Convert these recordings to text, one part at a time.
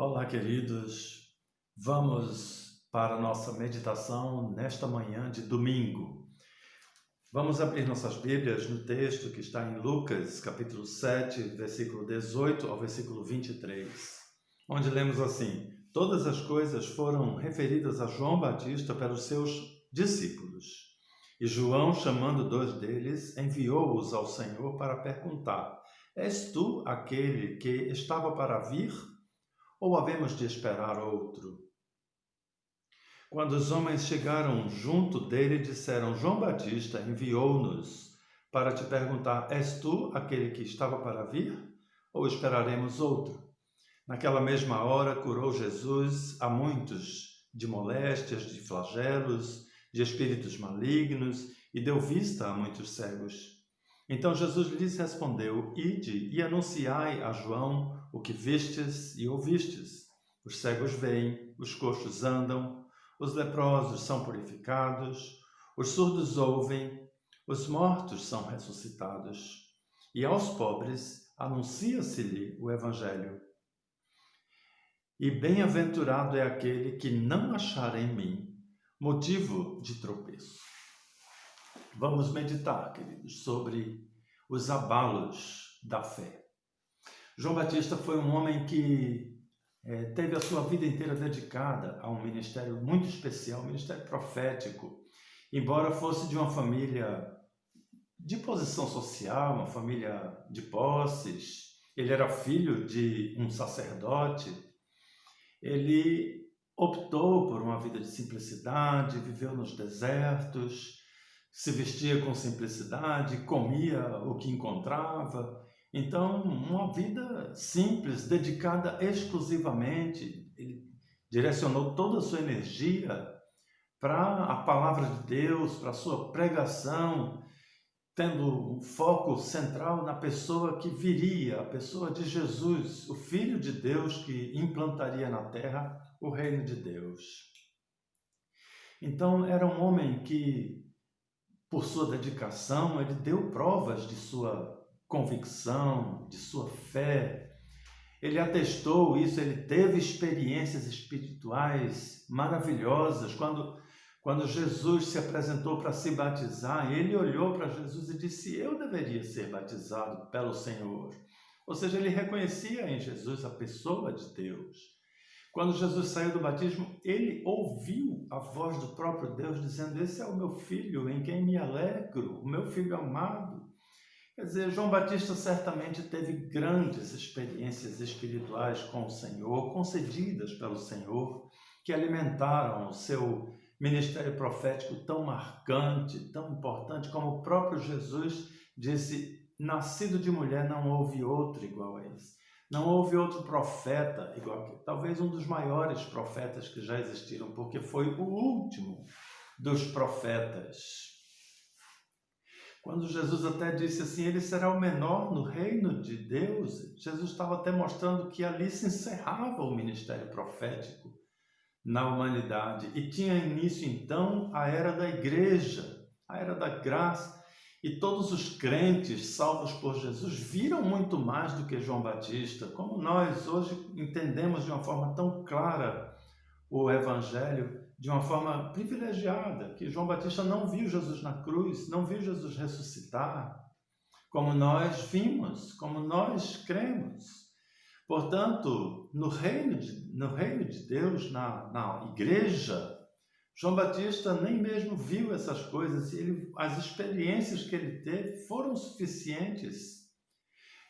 Olá, queridos. Vamos para a nossa meditação nesta manhã de domingo. Vamos abrir nossas Bíblias no texto que está em Lucas, capítulo 7, versículo 18 ao versículo 23, onde lemos assim: Todas as coisas foram referidas a João Batista pelos seus discípulos. E João, chamando dois deles, enviou-os ao Senhor para perguntar: És tu aquele que estava para vir? Ou havemos de esperar outro? Quando os homens chegaram junto dele, disseram: João Batista enviou-nos para te perguntar: És tu aquele que estava para vir? Ou esperaremos outro? Naquela mesma hora curou Jesus a muitos de moléstias, de flagelos, de espíritos malignos e deu vista a muitos cegos. Então Jesus lhes respondeu: Ide e anunciai a João o que vistes e ouvistes. Os cegos veem, os coxos andam, os leprosos são purificados, os surdos ouvem, os mortos são ressuscitados. E aos pobres anuncia-se-lhe o Evangelho. E bem-aventurado é aquele que não achar em mim motivo de tropeço. Vamos meditar, queridos, sobre os abalos da fé. João Batista foi um homem que teve a sua vida inteira dedicada a um ministério muito especial, um ministério profético. Embora fosse de uma família de posição social, uma família de posses, ele era filho de um sacerdote, ele optou por uma vida de simplicidade, viveu nos desertos, se vestia com simplicidade, comia o que encontrava. Então, uma vida simples, dedicada exclusivamente. Ele direcionou toda a sua energia para a palavra de Deus, para a sua pregação, tendo um foco central na pessoa que viria, a pessoa de Jesus, o Filho de Deus que implantaria na terra o reino de Deus. Então, era um homem que, por sua dedicação, ele deu provas de sua convicção, de sua fé. Ele atestou isso, ele teve experiências espirituais maravilhosas. Quando Jesus se apresentou para se batizar, ele olhou para Jesus e disse: eu deveria ser batizado pelo Senhor. Ou seja, ele reconhecia em Jesus a pessoa de Deus. Quando Jesus saiu do batismo, ele ouviu a voz do próprio Deus dizendo: esse é o meu filho em quem me alegro, o meu filho amado. Quer dizer, João Batista certamente teve grandes experiências espirituais com o Senhor, concedidas pelo Senhor, que alimentaram o seu ministério profético tão marcante, tão importante, como o próprio Jesus disse: nascido de mulher não houve outro igual a esse. Não houve outro profeta igual a ele. Talvez um dos maiores profetas que já existiram, porque foi o último dos profetas. Quando Jesus até disse assim: ele será o menor no reino de Deus, Jesus estava até mostrando que ali se encerrava o ministério profético na humanidade. E tinha início então a era da igreja, a era da graça. E todos os crentes salvos por Jesus viram muito mais do que João Batista. Como nós hoje entendemos de uma forma tão clara o Evangelho, de uma forma privilegiada, que João Batista não viu Jesus na cruz, não viu Jesus ressuscitar, como nós vimos, como nós cremos. Portanto, no reino de Deus, na igreja, João Batista nem mesmo viu essas coisas. As experiências que ele teve foram suficientes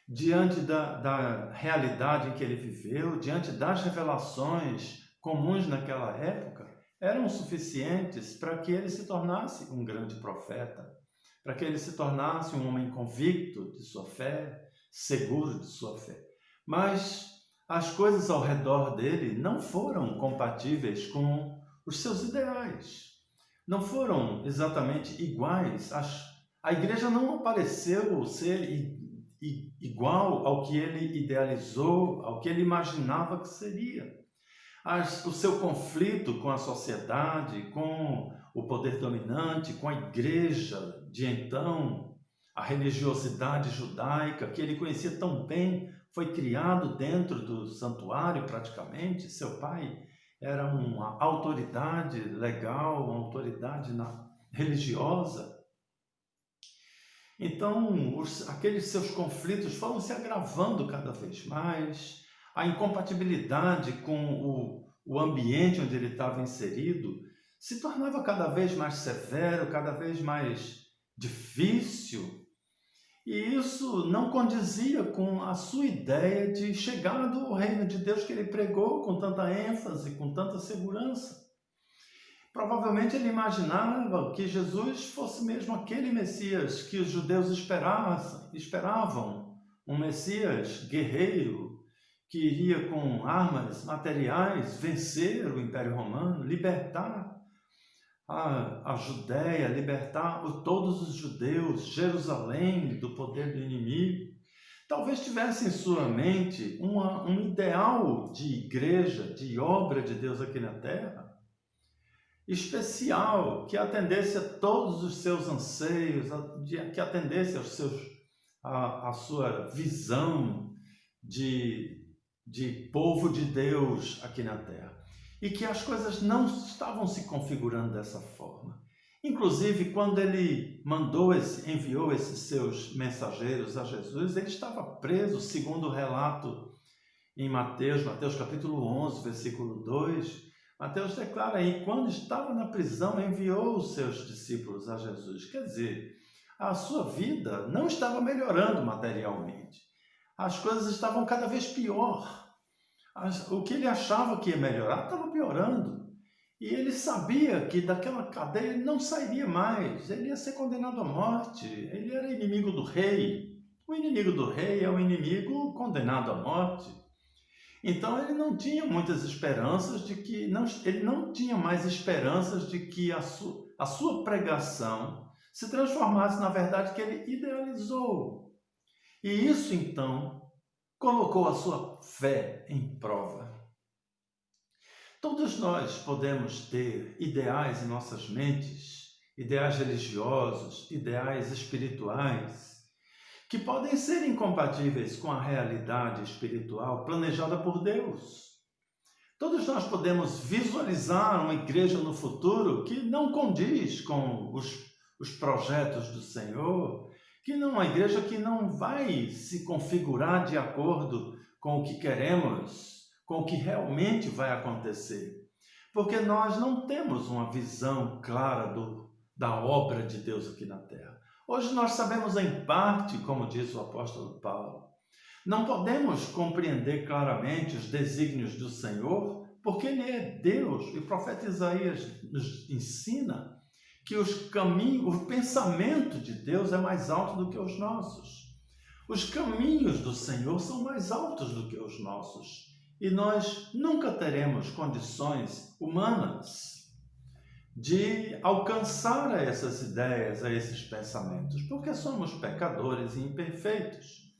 diante da realidade em que ele viveu, diante das revelações comuns naquela época, eram suficientes para que ele se tornasse um grande profeta, para que ele se tornasse um homem convicto de sua fé, seguro de sua fé. Mas as coisas ao redor dele não foram compatíveis com os seus ideais, não foram exatamente iguais. A igreja não pareceu ser igual ao que ele idealizou, ao que ele imaginava que seria. O seu conflito com a sociedade, com o poder dominante, com a igreja de então, a religiosidade judaica que ele conhecia tão bem, foi criado dentro do santuário praticamente. Seu pai era uma autoridade legal, uma autoridade religiosa. Então, aqueles seus conflitos foram se agravando cada vez mais, a incompatibilidade com o ambiente onde ele estava inserido se tornava cada vez mais severo, cada vez mais difícil, e isso não condizia com a sua ideia de chegar do reino de Deus que ele pregou com tanta ênfase, com tanta segurança. Provavelmente ele imaginava que Jesus fosse mesmo aquele Messias que os judeus esperavam, um Messias guerreiro, que iria com armas materiais vencer o Império Romano, libertar a Judéia, libertar todos os judeus, Jerusalém, do poder do inimigo. Talvez tivesse em sua mente um ideal de igreja, de obra de Deus aqui na terra, especial, que atendesse a todos os seus anseios, que atendesse à sua visão de povo de Deus aqui na terra. E que as coisas não estavam se configurando dessa forma. Inclusive, quando ele enviou esses seus mensageiros a Jesus, ele estava preso, segundo o relato em Mateus capítulo 11, versículo 2. Mateus declara aí, quando estava na prisão, enviou os seus discípulos a Jesus. Quer dizer, a sua vida não estava melhorando materialmente. As coisas estavam cada vez pior. O que ele achava que ia melhorar estava piorando. E ele sabia que daquela cadeia ele não sairia mais. Ele ia ser condenado à morte. Ele era inimigo do rei. O inimigo do rei é um inimigo condenado à morte. Então ele não tinha muitas esperanças ele não tinha mais esperanças de que a sua pregação se transformasse na verdade que ele idealizou. E isso então colocou a sua fé em prova. Todos nós podemos ter ideais em nossas mentes, ideais religiosos, ideais espirituais, que podem ser incompatíveis com a realidade espiritual planejada por Deus. Todos nós podemos visualizar uma igreja no futuro que não condiz com os projetos do Senhor, que não é uma igreja que não vai se configurar de acordo com o que queremos, com o que realmente vai acontecer. Porque nós não temos uma visão clara da obra de Deus aqui na terra. Hoje nós sabemos em parte, como diz o apóstolo Paulo. Não podemos compreender claramente os desígnios do Senhor, porque Ele é Deus. E o profeta Isaías nos ensina que o pensamento de Deus é mais alto do que os nossos. Os caminhos do Senhor são mais altos do que os nossos. E nós nunca teremos condições humanas de alcançar a essas ideias, a esses pensamentos, porque somos pecadores e imperfeitos.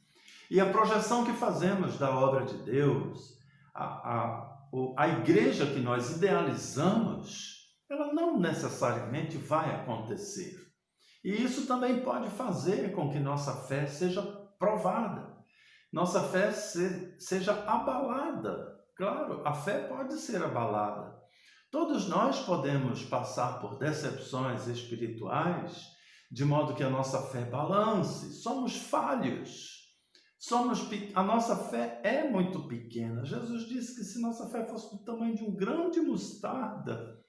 E a projeção que fazemos da obra de Deus, a igreja que nós idealizamos, ela não necessariamente vai acontecer. E isso também pode fazer com que nossa fé seja provada, nossa fé seja abalada. Claro, a fé pode ser abalada. Todos nós podemos passar por decepções espirituais, de modo que a nossa fé balance. Somos falhos. A nossa fé é muito pequena. Jesus disse que se nossa fé fosse do tamanho de um grão de mostarda,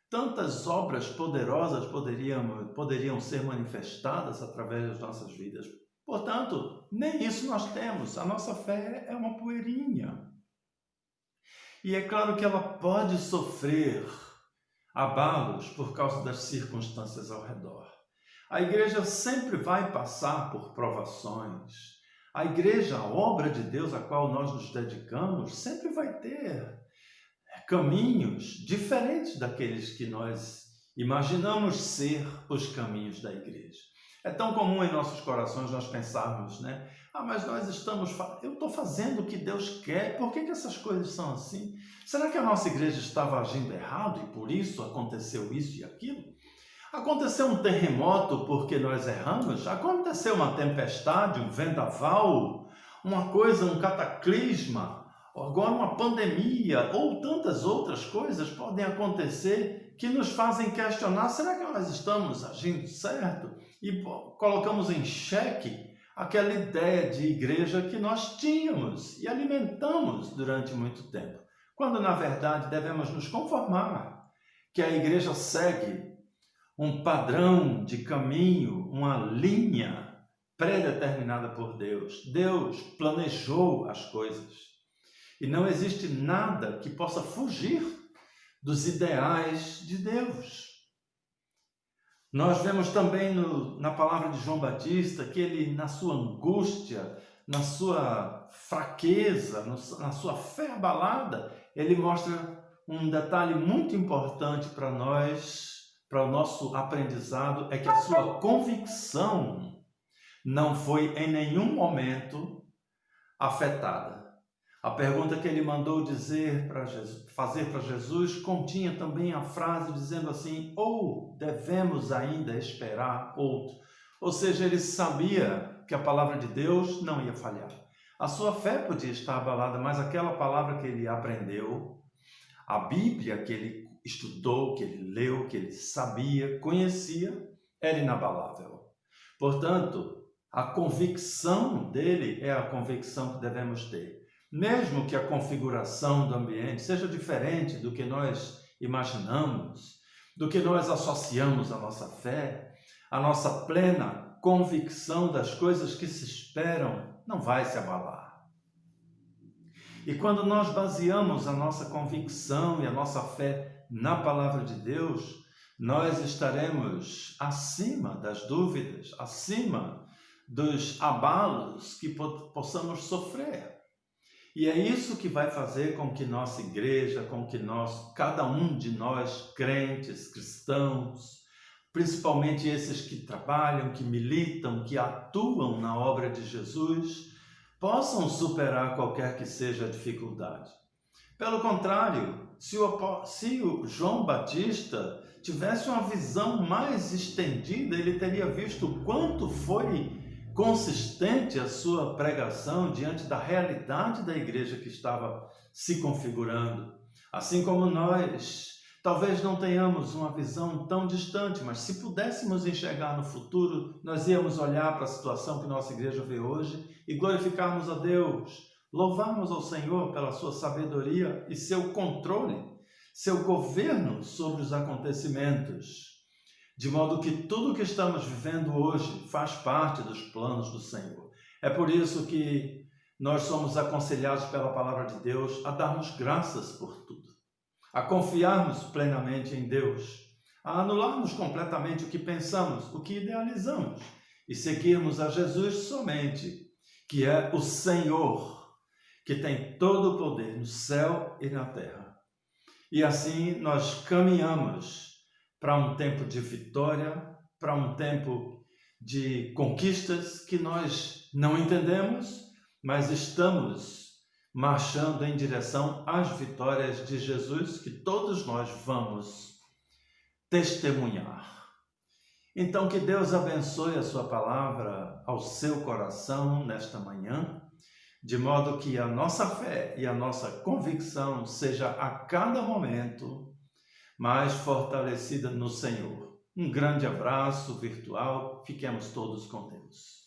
tantas obras poderosas poderiam ser manifestadas através das nossas vidas. Portanto, nem isso nós temos. A nossa fé é uma poeirinha. E é claro que ela pode sofrer abalos por causa das circunstâncias ao redor. A igreja sempre vai passar por provações. A igreja, a obra de Deus a qual nós nos dedicamos, sempre vai ter caminhos diferentes daqueles que nós imaginamos ser os caminhos da igreja. É tão comum em nossos corações nós pensarmos, né? Mas eu estou fazendo o que Deus quer, por que essas coisas são assim? Será que a nossa igreja estava agindo errado e por isso aconteceu isso e aquilo? Aconteceu um terremoto porque nós erramos? Aconteceu uma tempestade, um vendaval? uma coisa, um cataclisma, agora uma pandemia ou tantas outras coisas podem acontecer que nos fazem questionar, será que nós estamos agindo certo? E colocamos em xeque aquela ideia de igreja que nós tínhamos e alimentamos durante muito tempo, quando na verdade devemos nos conformar que a igreja segue um padrão de caminho, uma linha pré-determinada por Deus. Deus planejou as coisas e não existe nada que possa fugir dos ideais de Deus. Nós vemos também na palavra de João Batista que ele, na sua angústia, na sua fraqueza, na sua fé abalada, ele mostra um detalhe muito importante para nós, para o nosso aprendizado, é que a sua convicção não foi em nenhum momento afetada. A pergunta que ele mandou fazer para Jesus continha também a frase dizendo assim, ou devemos ainda esperar outro. Ou seja, ele sabia que a palavra de Deus não ia falhar. A sua fé podia estar abalada, mas aquela palavra que ele aprendeu, a Bíblia que ele estudou, que ele leu, que ele sabia, conhecia, era inabalável. Portanto, a convicção dele é a convicção que devemos ter. Mesmo que a configuração do ambiente seja diferente do que nós imaginamos, do que nós associamos à nossa fé, a nossa plena convicção das coisas que se esperam não vai se abalar. E quando nós baseamos a nossa convicção e a nossa fé na palavra de Deus, nós estaremos acima das dúvidas, acima dos abalos que possamos sofrer. E é isso que vai fazer com que nossa igreja, com que cada um de nós, crentes, cristãos, principalmente esses que trabalham, que militam, que atuam na obra de Jesus, possam superar qualquer que seja a dificuldade. Pelo contrário, se o João Batista tivesse uma visão mais estendida, ele teria visto o quanto foi consistente a sua pregação diante da realidade da igreja que estava se configurando. Assim como nós, talvez não tenhamos uma visão tão distante, mas se pudéssemos enxergar no futuro, nós íamos olhar para a situação que nossa igreja vê hoje e glorificarmos a Deus, louvarmos ao Senhor pela sua sabedoria e seu controle, seu governo sobre os acontecimentos. De modo que tudo o que estamos vivendo hoje faz parte dos planos do Senhor. É por isso que nós somos aconselhados pela palavra de Deus a darmos graças por tudo, a confiarmos plenamente em Deus, a anularmos completamente o que pensamos, o que idealizamos e seguirmos a Jesus somente, que é o Senhor, que tem todo o poder no céu e na terra. E assim nós caminhamos para um tempo de vitória, para um tempo de conquistas que nós não entendemos, mas estamos marchando em direção às vitórias de Jesus que todos nós vamos testemunhar. Então, que Deus abençoe a sua palavra ao seu coração nesta manhã, de modo que a nossa fé e a nossa convicção seja a cada momento mais fortalecida no Senhor. Um grande abraço virtual, fiquemos todos com Deus.